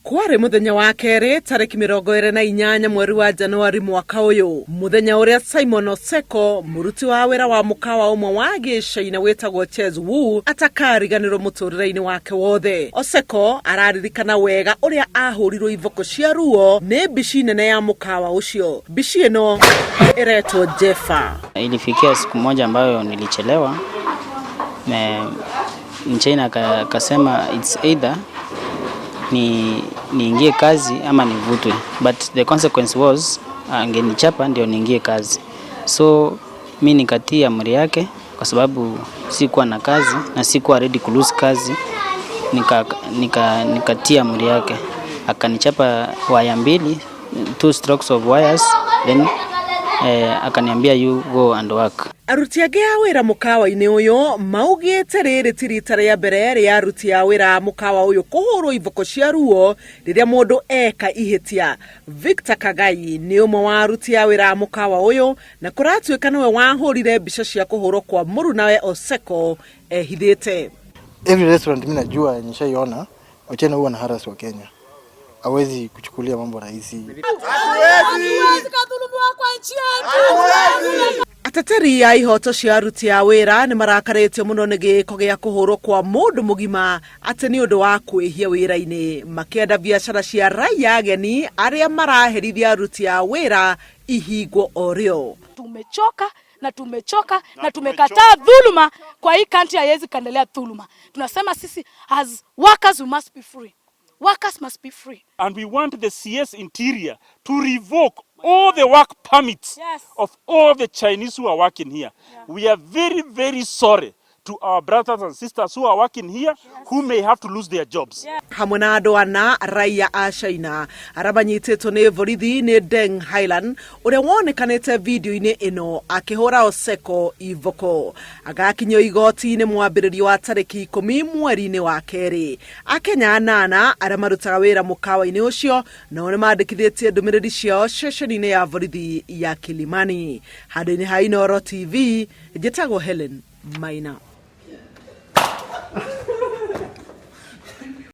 Kwari muthenya wa keri tariki 28 mweri wa Januari mwaka uyu, muthenya uria Simon Oseko muruti wa wira wa mukawa umwe wa Gicaina wetagwo Chez Wu atakariganirwo muturire-ini wake wothe. Oseko araririkana wega uria ahurirwo ivoko cia ruo ni bici nene ya mukawa ucio. Bici ino iretwo Jefa. Ilifikia siku moja ambayo nilichelewa, Mchina akasema it's either niingie kazi ama nivutwe, but the consequence was angenichapa ndio niingie kazi. So mimi nikatia amri yake kwa sababu sikuwa na kazi na sikuwa ready ku lose kazi. Nikatia amri yake, akanichapa waya mbili, 2 strokes of wires, then akaniambia you go and work. Aruti age a wira mukawa-ini uyu maugite riri ti rita ria mbere ria aruti a wira mukawa uyu kuhurwo ivoko cia ruo riria mundu eka ihitia. Victor Kagai ni umwe wa aruti a wira mukawa uyu na kuratuika niwe wahurire mbica cia kuhurwo kwa muru nawe Oseko ehithite. Every restaurant mimi najua nishaiona wachana huwa na harass wa Kenya. Hawezi kuchukulia mambo rahisi. Atateri ya ihoto cia aruti a wira ni marakaretio muno ni giko gia kuhurwo kwa mundu mugima ati ni undu wa kwihia wira-ini, makienda biashara cia raia ageni aria maraherithia aruti a wira ihingo orio. Tumechoka na tumekataa dhuluma kwa hii country, haiwezi kaendelea dhuluma. Tunasema sisi as workers we must be free. Workers must be free. And we want the CS Interior to revoke all the work permits of all the Chinese who are working here. We are very, very sorry to our brothers and sisters who are working here, who may have to lose their jobs. Hamwe na andu ana raia a China arabanyititwo ni borithi ni Deng Hailan uria wonekanite video-ini ino akihura Oseko ivoko. Agakinyio igoti-ini mwambiririo wa tariki 10 mweri-ini wa keri. Akenya anana aria marutaga wira mukawa-ini ucio no ni mandikithitie ndumiriri ciao ceceni-ini ya borithi ya Kilimani. Handũ-ini ha Inooro TV, njĩtagwo Helen Maina.